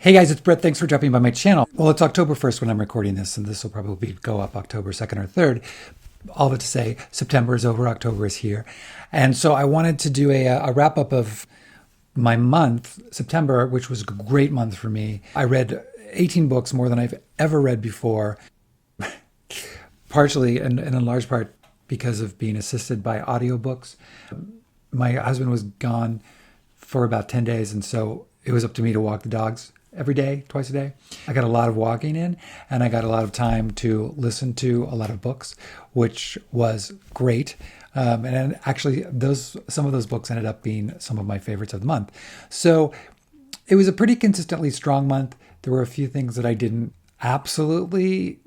Hey guys, it's Brett. Thanks for dropping by my channel. Well, it's October 1st when I'm recording this, and this will probably go up October 2nd or 3rd. All of it to say, September is over, October is here. And so I wanted to do a wrap up of my month, September, which was a great month for me. I read 18 books, more than I've ever read before, partially and in large part because of being assisted by audiobooks. My husband was gone for about 10 days, and so it was up to me to walk the dogs every day, twice a day. I got a lot of walking in, and I got a lot of time to listen to a lot of books, which was great. And actually, some of those books ended up being some of my favorites of the month. So it was a pretty consistently strong month. There were a few things that I didn't absolutely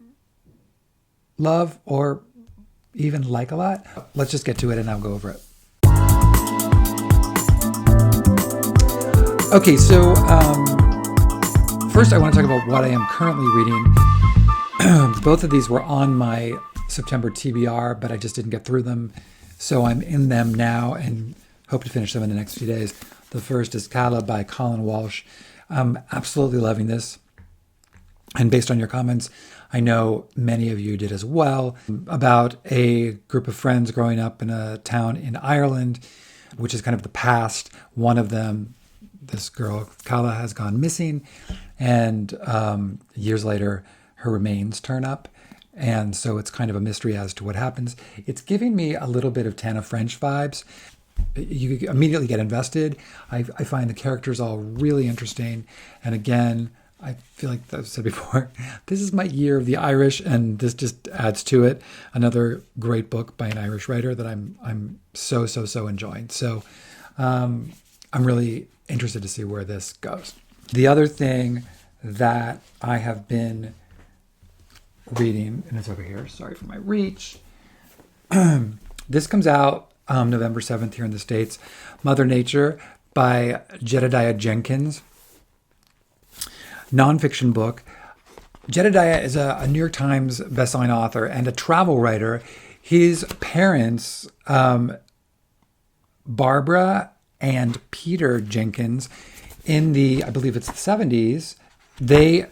love or even like a lot. Let's just get to it and I'll go over it. Okay, so first I want to talk about what I am currently reading. Both of these were on my September TBR, but I just didn't get through them. So I'm in them now and hope to finish them in the next few days. The first is Kala by Colin Walsh. I'm absolutely loving this. And based on your comments, I know many of you did as well, about a group of friends growing up in a town in Ireland, which is kind of the past. One of them, this girl, Kala, has gone missing, and years later, her remains turn up. And so it's kind of a mystery as to what happens. It's giving me a little bit of Tana French vibes. You immediately get invested. I find the characters all really interesting. And again, I feel like I've said before, this is my year of the Irish, and this just adds to it. Another great book by an Irish writer that I'm so enjoying. So I'm really interested to see where this goes. The other thing that I have been reading, and it's over here, sorry for my reach. This comes out November 7th here in the States. Mother Nature by Jedediah Jenkins. Nonfiction book. Jedediah is a New York Times bestselling author and a travel writer. His parents, Barbara and Peter Jenkins, in I believe it's the 70s, they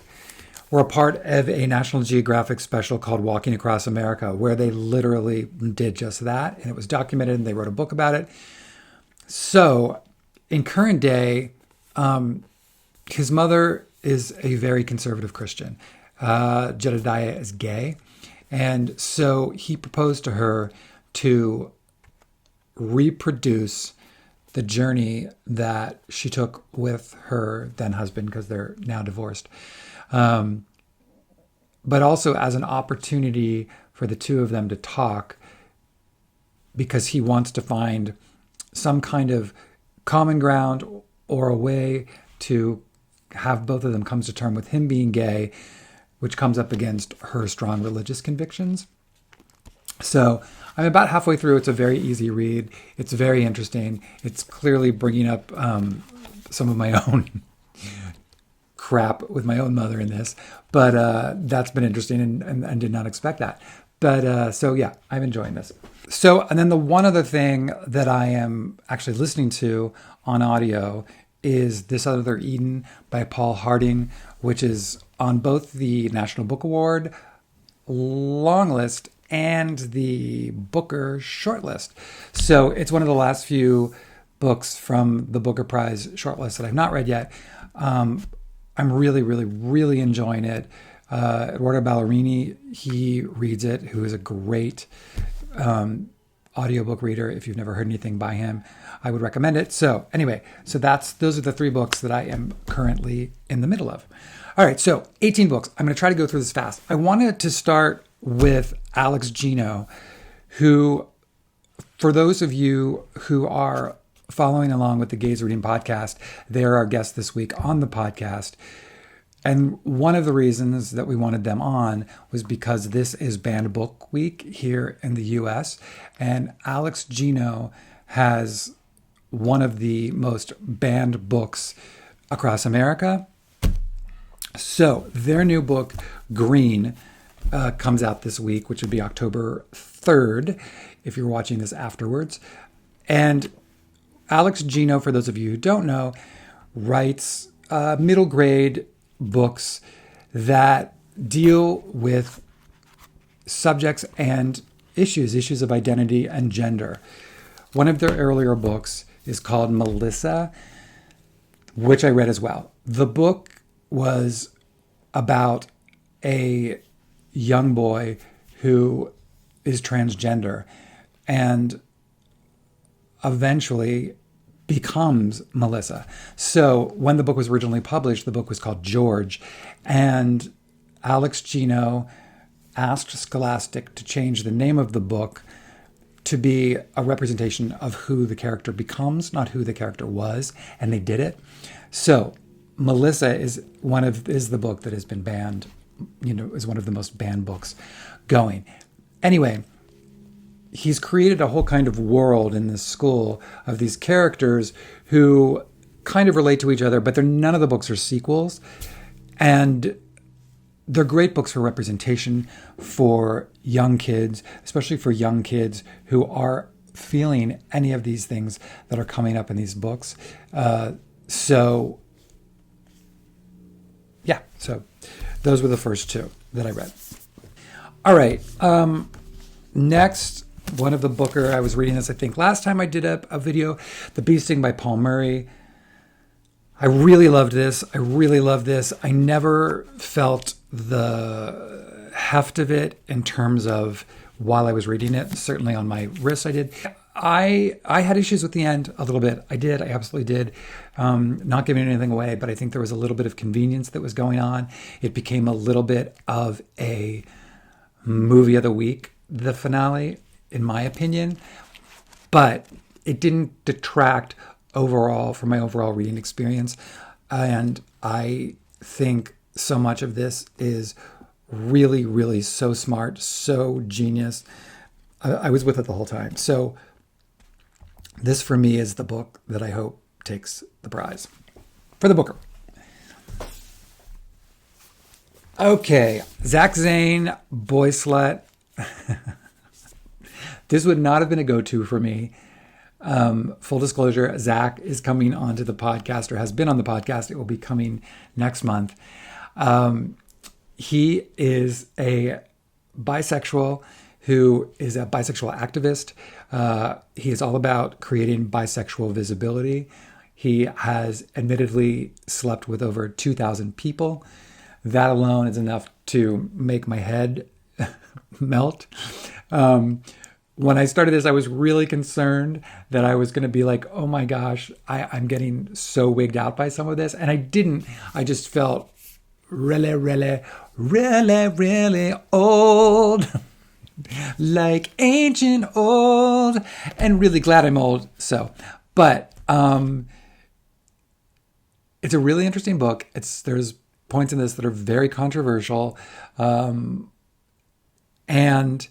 were a part of a National Geographic special called Walking Across America, where they literally did just that. And it was documented, and they wrote a book about it. So in current day, his mother is a very conservative Christian. Jedediah is gay. And so he proposed to her to reproduce the journey that she took with her then husband, because they're now divorced. But also as an opportunity for the two of them to talk, because he wants to find some kind of common ground or a way to have both of them come to terms with him being gay, which comes up against her strong religious convictions. So I'm about halfway through. It's a very easy read. It's very interesting. It's clearly bringing up some of my own crap with my own mother in this, but that's been interesting and did not expect that. But so yeah, I'm enjoying this. So, and then the one other thing that I am actually listening to on audio is This Other Eden by Paul Harding, which is on both the National Book Award long list and the Booker shortlist. So it's one of the last few books from the Booker Prize shortlist that I've not read yet. I'm really enjoying it. Eduardo Ballerini, he reads it, who is a great audiobook reader. If you've never heard anything by him, I would recommend it. So anyway, those are the three books that I am currently in the middle of. All right, so 18 books. I'm going to try to go through this fast. I wanted to start with Alex Gino, who, for those of you who are following along with the Gaze Reading podcast, they're our guest this week on the podcast. And one of the reasons that we wanted them on was because this is Banned Book Week here in the US. And Alex Gino has one of the most banned books across America. So their new book, Green, comes out this week, which would be October 3rd, if you're watching this afterwards. And Alex Gino, for those of you who don't know, writes middle grade books that deal with subjects and issues of identity and gender. One of their earlier books is called Melissa, which I read as well. The book was about a young boy who is transgender and eventually becomes Melissa. So when the book was originally published, the book was called George, and Gino asked Scholastic to change the name of the book to be a representation of who the character becomes, not who the character was, and they did it. So Melissa is the book that has been banned, is one of the most banned books going. Anyway, he's created a whole kind of world in this school of these characters who kind of relate to each other, but none of the books are sequels. And they're great books for representation for young kids, especially for young kids who are feeling any of these things that are coming up in these books. So those were the first two that I read. All right. Next, one of the Booker, I was reading this, I think, last time I did a video, The Bee Sting by Paul Murray. I really loved this. I never felt the heft of it in terms of while I was reading it. Certainly on my wrist I did. I had issues with the end a little bit. I absolutely did. Not giving anything away, but I think there was a little bit of convenience that was going on. It became a little bit of a movie of the week, the finale, in my opinion. But it didn't detract overall from my overall reading experience. And I think so much of this is really, really so smart, so genius. I was with it the whole time. So this for me is the book that I hope takes the prize for the Booker. Okay, Zach Zane, Boy Slut. This would not have been a go-to for me. Full disclosure, Zach is coming onto the podcast, or has been on the podcast. It will be coming next month. He is a bisexual who is a bisexual activist. He is all about creating bisexual visibility. He has admittedly slept with over 2,000 people. That alone is enough to make my head melt. When I started this, I was really concerned that I was going to be like, oh my gosh, I'm getting so wigged out by some of this. And I didn't. I just felt really, really, really, really old. Like ancient old. And really glad I'm old. But it's a really interesting book. There's points in this that are very controversial. And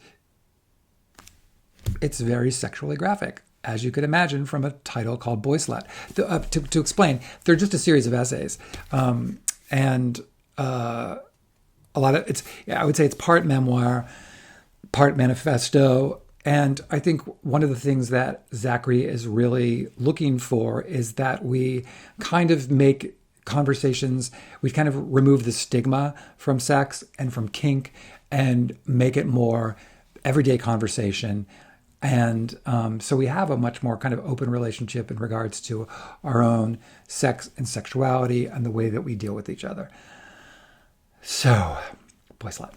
it's very sexually graphic, as you could imagine from a title called Boy Slut. To explain, they're just a series of essays. And a lot of I would say it's part memoir, part manifesto. And I think one of the things that Zachary is really looking for is that we kind of make conversations, we kind of remove the stigma from sex and from kink and make it more everyday conversation. And so we have a much more kind of open relationship in regards to our own sex and sexuality and the way that we deal with each other. So, Boy Slut.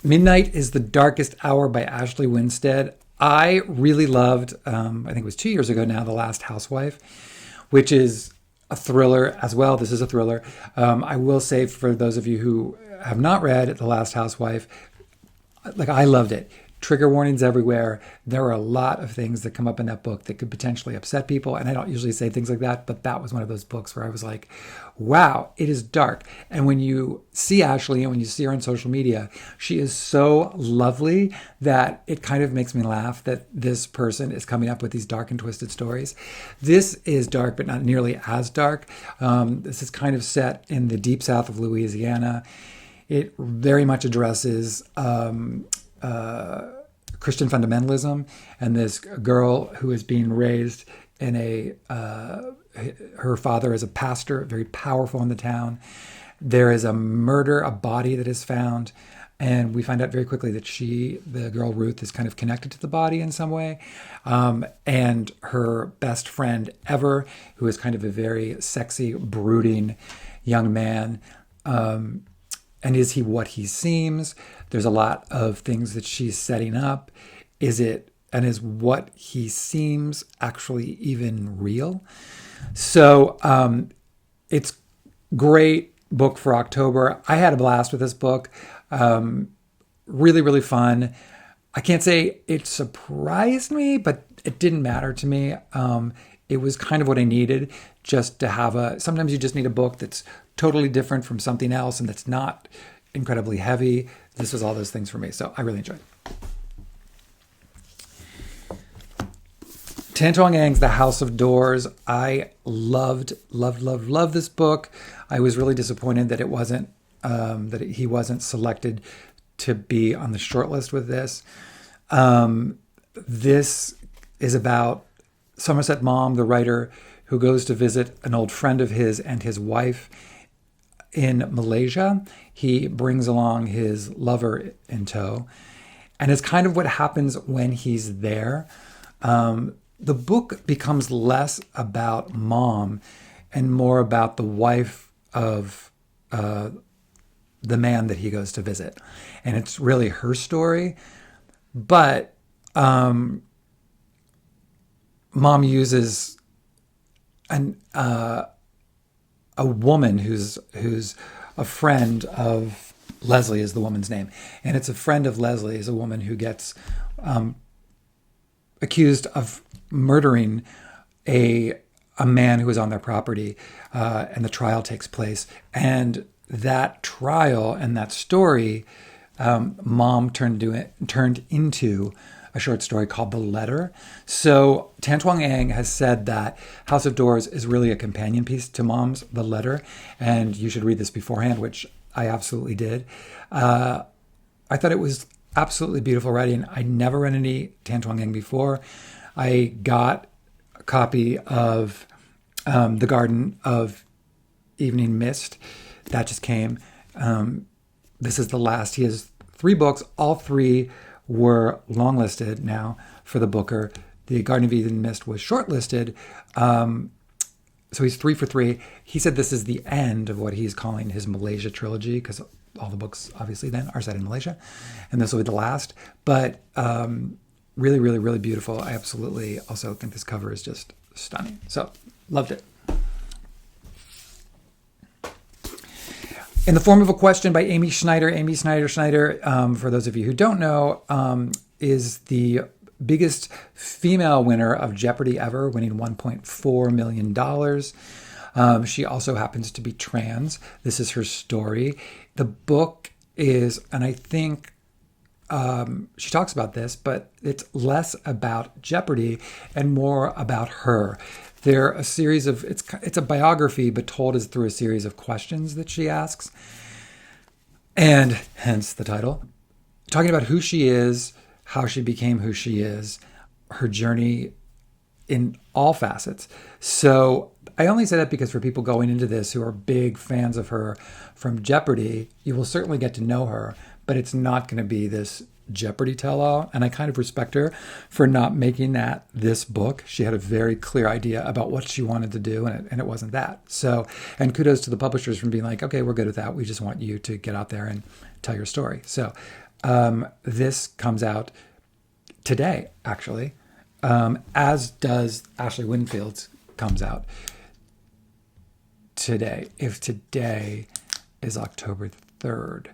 Midnight is the Darkest Hour by Ashley Winstead. I really loved, I think it was 2 years ago now, The Last Housewife, which is a thriller as well. This is a thriller. I will say for those of you who have not read The Last Housewife, I loved it. Trigger warnings everywhere. There are a lot of things that come up in that book that could potentially upset people. And I don't usually say things like that, but that was one of those books where I was like, wow, it is dark. And when you see Ashley and when you see her on social media, she is so lovely that it kind of makes me laugh that this person is coming up with these dark and twisted stories. This is dark, but not nearly as dark. This is kind of set in the deep south of Louisiana. It very much addresses Christian fundamentalism and this girl who is being raised in a her father is a pastor, very powerful in the town. There is a murder, a body that is found. And we find out very quickly that the girl Ruth, is kind of connected to the body in some way. And her best friend ever, who is kind of a very sexy, brooding young man. And is he what he seems? There's a lot of things that she's setting up. Is what he seems actually even real? So it's great book for October. I had a blast with this book. Really, really fun. I can't say it surprised me, but it didn't matter to me. It was kind of what I needed, just to have sometimes you just need a book that's totally different from something else and that's not incredibly heavy. This was all those things for me. So I really enjoyed it. Tan Chuang Ng's The House of Doors. I loved this book. I was really disappointed that he wasn't selected to be on the shortlist with this. This is about Somerset Maugham, the writer, who goes to visit an old friend of his and his wife in Malaysia. He brings along his lover in tow. And it's kind of what happens when he's there. The book becomes less about Mom and more about the wife of the man that he goes to visit. And it's really her story. But Mom uses a woman who's a friend of Leslie, is the woman's name. And it's a friend of Leslie, is a woman who gets accused of murdering a man who was on their property, and the trial takes place. And that trial and that story, Mom turned into a short story called The Letter. So Tan Chuang Ng has said that House of Doors is really a companion piece to Mom's The Letter, and you should read this beforehand, which I absolutely did. I thought it was absolutely beautiful writing. I never read any Tan Chuang Ng before. I got a copy of The Garden of Evening Mist. That just came. This is the last. He has 3 books. All 3 were longlisted now for the Booker. The Garden of Eden Mist was shortlisted. So he's 3 for 3. He said this is the end of what he's calling his Malaysia trilogy, because all the books obviously then are set in Malaysia. And this will be the last. But really, really, really beautiful. I absolutely also think this cover is just stunning. So loved it. In the Form of a Question by Amy Schneider. Amy Schneider, for those of you who don't know, is the biggest female winner of Jeopardy ever, winning $1.4 million. She also happens to be trans. This is her story. The book is, and I think she talks about this, but it's less about Jeopardy and more about her. They're a series of, it's a biography, but told as through a series of questions that she asks. And hence the title. Talking about who she is, how she became who she is, her journey in all facets. So I only say that because for people going into this who are big fans of her from Jeopardy, you will certainly get to know her, but it's not going to be this Jeopardy tell-all. And I kind of respect her for not making that this book. She had a very clear idea about what she wanted to do, and it wasn't that. So, and kudos to the publishers for being like, okay, we're good with that. We just want you to get out there and tell your story. So this comes out today, actually, as does Ashley Winfield's comes out today. If today is October 3rd,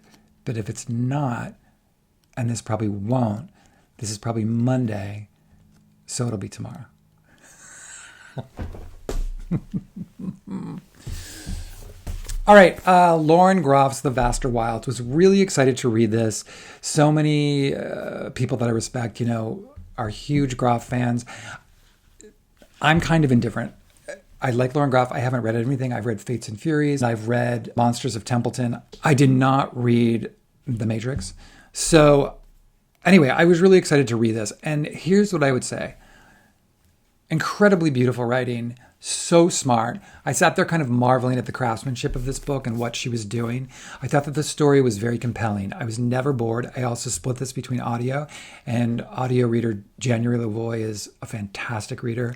but if it's not, and this probably won't, this is probably Monday, so it'll be tomorrow. All right, Lauren Groff's The Vaster Wilds. Was really excited to read this. So many people that I respect, are huge Groff fans. I'm kind of indifferent. I like Lauren Groff. I haven't read anything. I've read Fates and Furies. I've read Monsters of Templeton. I did not read The Matrix. So anyway, I was really excited to read this. And here's what I would say. Incredibly beautiful writing. So smart. I sat there kind of marveling at the craftsmanship of this book and what she was doing. I thought that the story was very compelling. I was never bored. I also split this between audio and audio reader. January Lavoie is a fantastic reader.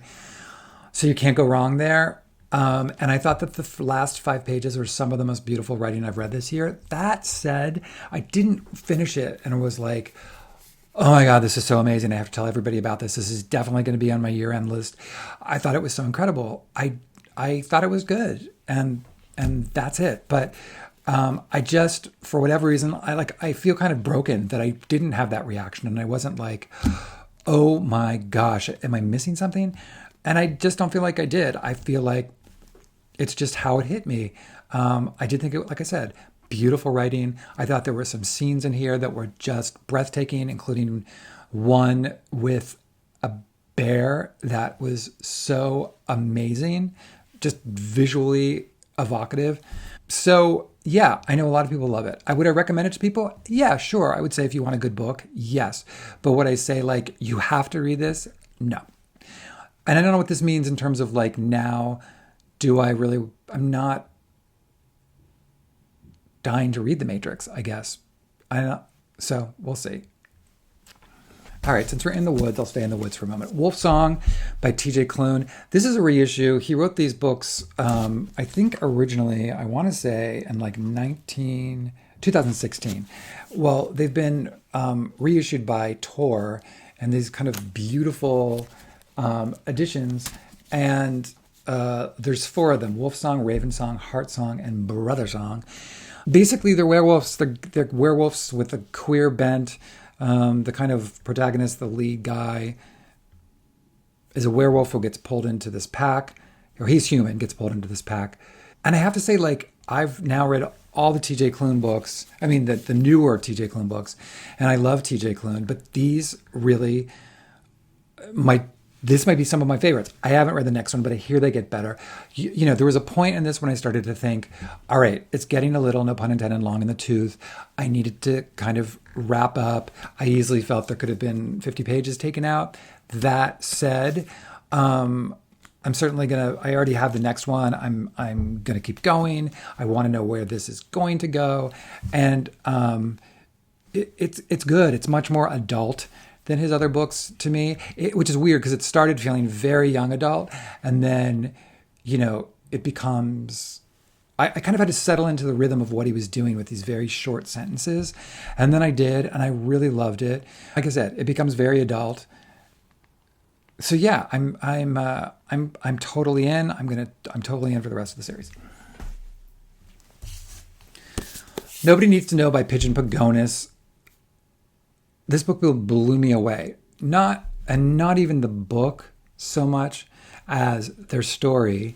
So you can't go wrong there. And I thought that the last 5 pages were some of the most beautiful writing I've read this year. That said, I didn't finish it and it was like, oh my God, this is so amazing. I have to tell everybody about this. This is definitely going to be on my year-end list. I thought it was so incredible. I thought it was good. And that's it. But I just, for whatever reason, I feel kind of broken that I didn't have that reaction. And I wasn't like, oh my gosh, am I missing something? And I just don't feel like I did. I feel like it's just how it hit me. I did think it, like I said, beautiful writing. I thought there were some scenes in here that were just breathtaking, including one with a bear that was so amazing, just visually evocative. So yeah, I know a lot of people love it. Would I recommend it to people? Yeah, sure. I would say if you want a good book, yes. But would I say like, you have to read this? No. And I don't know what this means in terms of like now, I'm not dying to read The Matrix, I guess. So we'll see. All right, since we're in the woods, I'll stay in the woods for a moment. Wolf Song by TJ Klune. This is a reissue. He wrote these books, I think originally, I want to say in like 2016. Well, they've been reissued by Tor and these kind of beautiful editions. And there's 4 of them: Wolf Song, Raven Song, Heart Song, and Brother Song. Basically, they're werewolves. They're werewolves with a queer bent. The kind of protagonist, the lead guy, is a werewolf who gets pulled into this pack, or he's human, gets pulled into this pack. And I have to say, like, I've now read all the TJ Klune books. I mean, the newer TJ Klune books, and I love TJ Klune, but these really this might be some of my favorites. I haven't read the next one, but I hear they get better. You know, there was a point in this when I started to think, all right, it's getting a little, no pun intended, long in the tooth. I needed to kind of wrap up. I easily felt there could have been 50 pages taken out. That said, I'm certainly I already have the next one. I'm going to keep going. I want to know where this is going to go. And it's good. It's much more adult than his other books to me, which is weird because it started feeling very young adult. And then, you know, it becomes, I kind of had to settle into the rhythm of what he was doing with these very short sentences. And then I did, and I really loved it. Like I said, it becomes very adult. So yeah, I'm totally in. I'm totally in for the rest of the series. Nobody Needs to Know by Pigeon Pagonis. This book blew me away. Not even the book so much as their story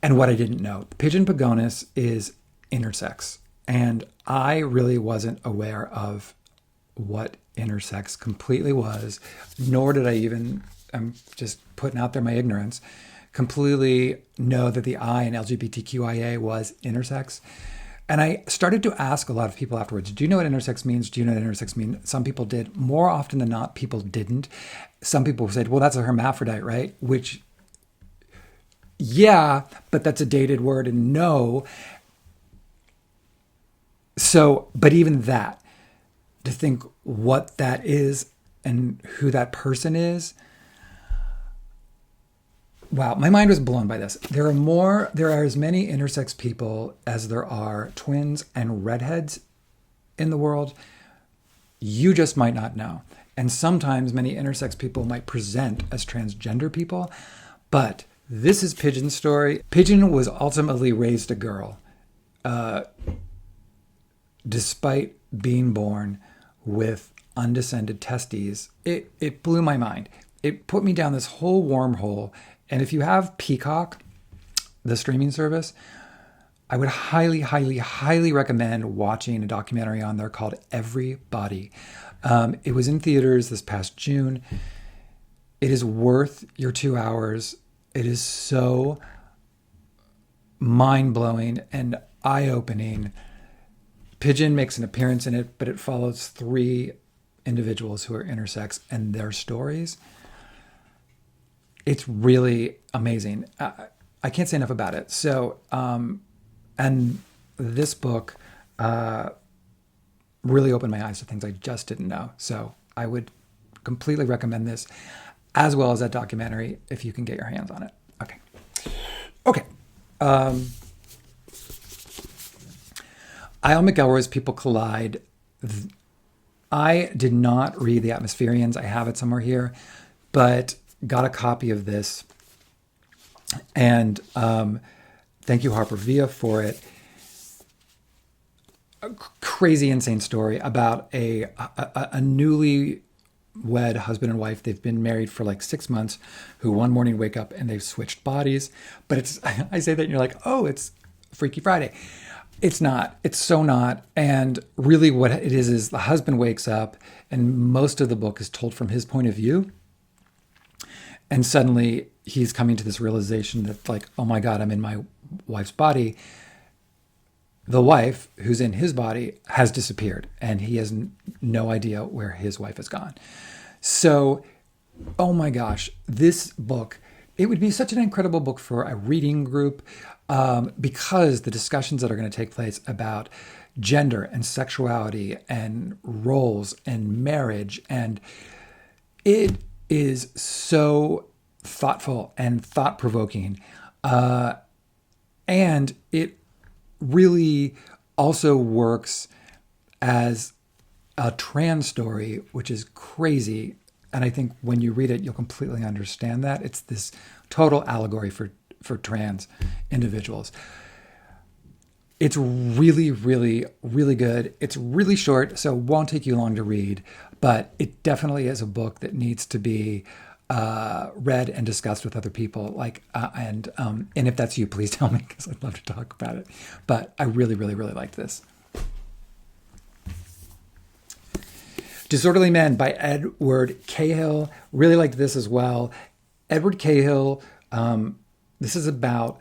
and what I didn't know. Pigeon Pagonis is intersex, and I really wasn't aware of what intersex completely was, nor did I even, I'm just putting out there my ignorance, completely know that the I in LGBTQIA was intersex. And I started to ask a lot of people afterwards, do you know what intersex means? Do you know what intersex means? Some people did. More often than not, people didn't. Some people said, well, that's a hermaphrodite, right? Which, yeah, but that's a dated word, and no. So, but even that, to think what that is and who that person is, wow, my mind was blown by this. There are as many intersex people as there are twins and redheads in the world. You just might not know. And sometimes many intersex people might present as transgender people. But this is Pigeon's story. Pigeon was ultimately raised a girl, despite being born with undescended testes. It blew my mind. It put me down this whole wormhole. And if you have Peacock, the streaming service, I would highly, highly, highly recommend watching a documentary on there called Everybody. It was in theaters this past June. It is worth your 2 hours. It is so mind-blowing and eye-opening. Pigeon makes an appearance in it, but it follows 3 individuals who are intersex and their stories. It's really amazing. I can't say enough about it. So, and this book really opened my eyes to things I just didn't know. So I would completely recommend this, as well as that documentary, if you can get your hands on it. Okay. Okay. I.L. McElroy's People Collide. I did not read The Atmospherians. I have it somewhere here, but got a copy of this. And thank you, Harper Via, for it. A crazy, insane story about a newly wed husband and wife. They've been married for like 6 months, who one morning wake up and they've switched bodies. But it's, I say that and you're like, oh, it's Freaky Friday. It's not. It's so not. And really what it is the husband wakes up and most of the book is told from his point of view. And suddenly he's coming to this realization that like, oh my God, I'm in my wife's body. The wife who's in his body has disappeared and he has no idea where his wife has gone. So, oh my gosh, this book, it would be such an incredible book for a reading group because the discussions that are going to take place about gender and sexuality and roles and marriage, and it is so thoughtful and thought-provoking. And it really also works as a trans story, which is crazy. And I think when you read it, you'll completely understand that. It's this total allegory for trans individuals. It's really, really, really good. It's really short, so it won't take you long to read, but it definitely is a book that needs to be read and discussed with other people. And if that's you, please tell me because I'd love to talk about it. But I really, really, really liked this. Disorderly Men by Edward Cahill. Really liked this as well. Edward Cahill, this is about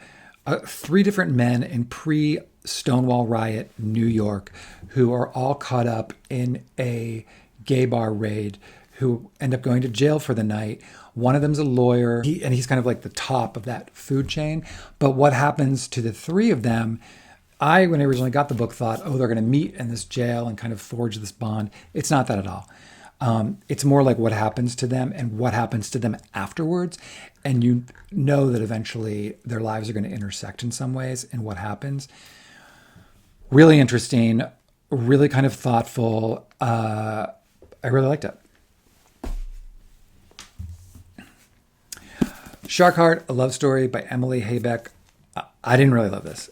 3 different men in pre-Stonewall riot New York who are all caught up in a gay bar raid, who end up going to jail for the night. One of them's a lawyer, and he's kind of like the top of that food chain. But what happens to the 3 of them, when I originally got the book, thought, oh, they're going to meet in this jail and kind of forge this bond. It's not that at all. It's more like what happens to them and what happens to them afterwards. And you know that eventually their lives are going to intersect in some ways and what happens. Really interesting, really kind of thoughtful. I really liked it. Shark Heart, a love story by Emily Haybeck. I didn't really love this.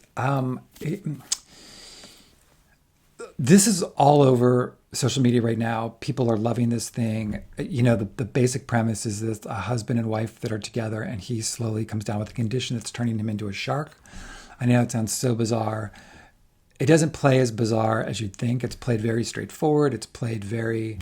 This is all over social media right now. People are loving this thing. You know, the basic premise is this: a husband and wife that are together, and he slowly comes down with a condition that's turning him into a shark. I know it sounds so bizarre. It doesn't play as bizarre as you'd think. It's played very straightforward. It's played very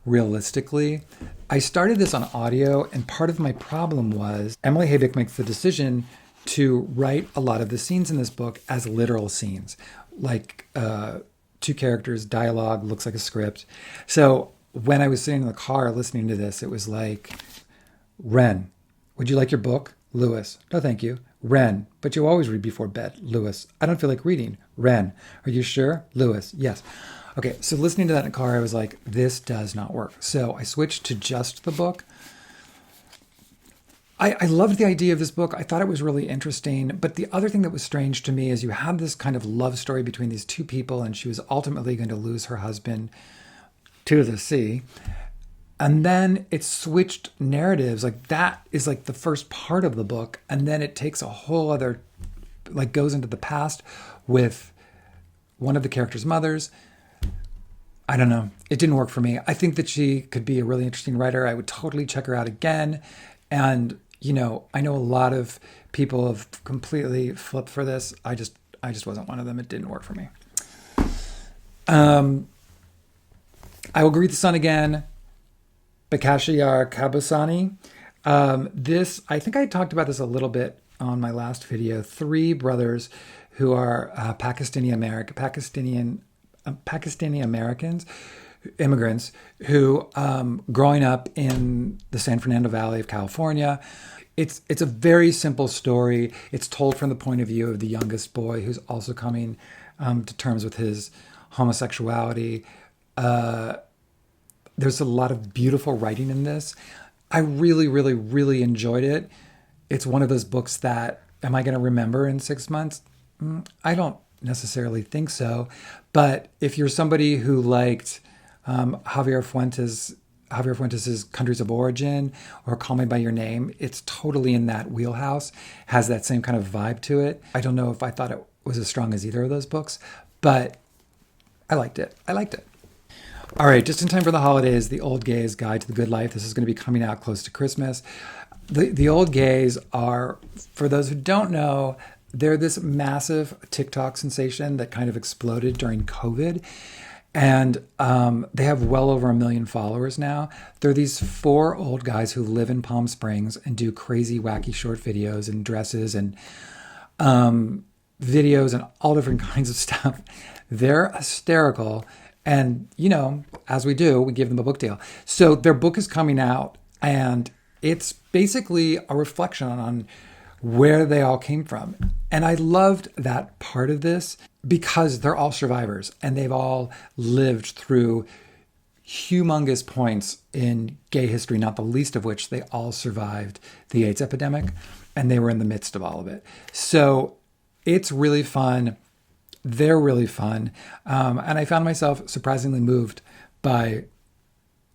realistically. I started this on audio, and part of my problem was Emily Haybeck makes the decision to write a lot of the scenes in this book as literal scenes, like 2 characters, dialogue, looks like a script. So when I was sitting in the car listening to this, it was like, Ren, would you like your book? Lewis, no thank you. Ren, but you always read before bed. Lewis, I don't feel like reading. Ren, are you sure? Lewis, yes. Okay, so listening to that in the car, I was like, this does not work. So I switched to just the book. I loved the idea of this book. I thought it was really interesting. But the other thing that was strange to me is you had this kind of love story between these 2 people, and she was ultimately going to lose her husband to the sea. And then it switched narratives. Like that is like the first part of the book. And then it takes a whole other, like goes into the past with one of the characters' mothers. I don't know. It didn't work for me. I think that she could be a really interesting writer. I would totally check her out again. And, you know, I know a lot of people have completely flipped for this. I just wasn't one of them. It didn't work for me. I Will Greet the Sun Again, Bakashiyar Kabusani. This, I think I talked about this a little bit on my last video. 3 brothers who are Pakistani Americans, immigrants who, growing up in the San Fernando Valley of California, It's a very simple story. It's told from the point of view of the youngest boy who's also coming to terms with his homosexuality. There's a lot of beautiful writing in this. I really, really, really enjoyed it. It's one of those books that, am I going to remember in 6 months? I don't necessarily think so. But if you're somebody who liked Javier Fuentes' Countries of Origin or Call Me By Your Name, it's totally in that wheelhouse, has that same kind of vibe to it. I don't know if I thought it was as strong as either of those books, but I liked it. All right, just in time for the holidays, The Old Gays Guide to the Good Life. This is going to be coming out close to Christmas. The Old Gays are, for those who don't know, they're this massive TikTok sensation that kind of exploded during COVID. And they have well over 1 million followers now. They're these 4 old guys who live in Palm Springs and do crazy, wacky short videos and dresses and videos and all different kinds of stuff. They're hysterical. And, as we do, we give them a book deal. So their book is coming out, and it's basically a reflection on where they all came from. And I loved that part of this because they're all survivors and they've all lived through humongous points in gay history, not the least of which they all survived the AIDS epidemic, and they were in the midst of all of it. So it's really fun. They're really fun. And I found myself surprisingly moved by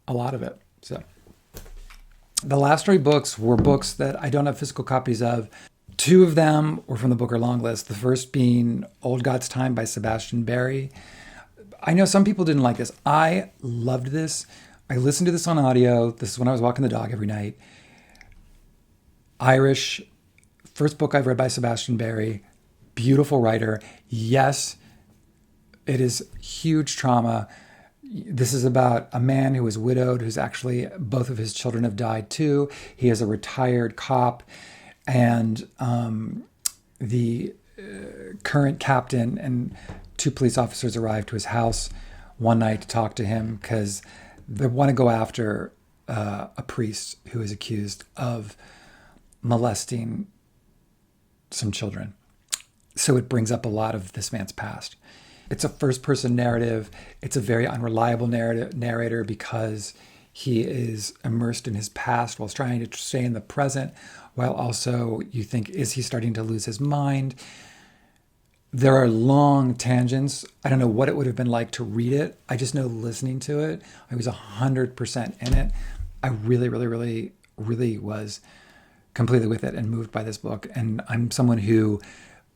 a lot of it. So the last 3 books were books that I don't have physical copies of. 2 of them were from the Booker long list. The first being Old God's Time by Sebastian Barry. I know some people didn't like this. I loved this. I listened to this on audio. This is when I was walking the dog every night. Irish, first book I've read by Sebastian Barry. Beautiful writer. Yes, it is huge trauma. This is about a man who is widowed, who's actually, both of his children have died too. He is a retired cop, and the current captain and 2 police officers arrived to his house one night to talk to him because they want to go after a priest who is accused of molesting some children. So it brings up a lot of this man's past. It's a first-person narrative. It's a very unreliable narrator because he is immersed in his past while trying to stay in the present, while also you think, is he starting to lose his mind? There are long tangents. I don't know what it would have been like to read it. I just know listening to it, I was 100% in it. I really, really, really, really was completely with it and moved by this book. And I'm someone who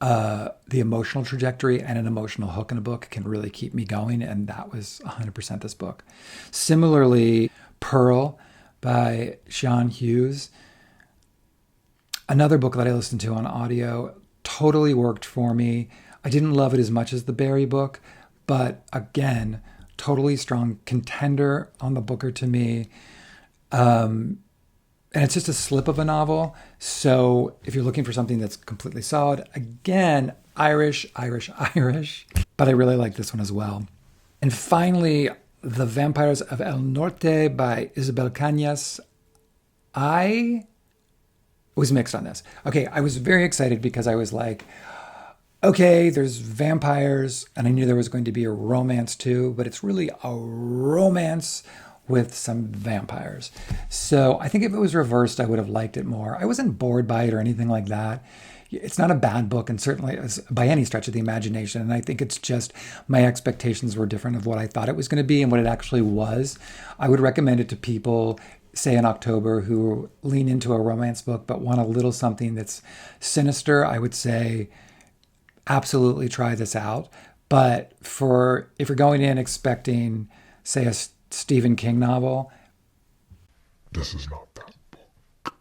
the emotional trajectory and an emotional hook in a book can really keep me going. And that was 100% this book. Similarly, Pearl by Sean Hughes. Another book that I listened to on audio, totally worked for me. I didn't love it as much as the Barry book, but again, totally strong contender on the Booker to me. And it's just a slip of a novel. So if you're looking for something that's completely solid, again, Irish. But I really like this one as well. And finally, The Vampires of El Norte by Isabel Cañas. I was mixed on this. Okay, I was very excited because I was like, okay, there's vampires, and I knew there was going to be a romance too, but it's really a romance with some vampires. So I think if it was reversed, I would have liked it more. I wasn't bored by it or anything like that. It's not a bad book, and certainly by any stretch of the imagination. And I think it's just my expectations were different of what I thought it was going to be and what it actually was. I would recommend it to people, say in October, who lean into a romance book but want a little something that's sinister. I would say absolutely try this out. But if you're going in expecting, say, a Stephen King novel, this is not that book.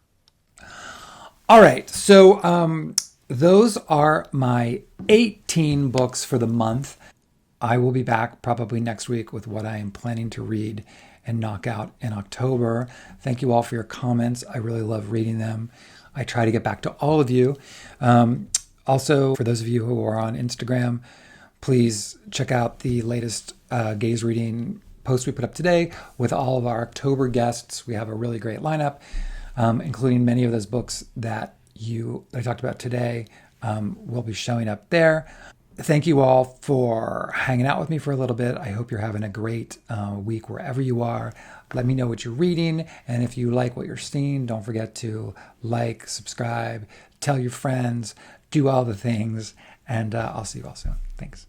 All right, so those are my 18 books for the month. I will be back probably next week with what I am planning to read and knock out in October. Thank you all for your comments. I really love reading them. I try to get back to all of you. Also, for those of you who are on Instagram, please check out the latest Gaze Reading post we put up today with all of our October guests. We have a really great lineup. including many of those books that I talked about today will be showing up there. Thank you all for hanging out with me for a little bit. I hope you're having a great week wherever you are. Let me know what you're reading. And if you like what you're seeing, don't forget to like, subscribe, tell your friends, do all the things. And I'll see you all soon. Thanks.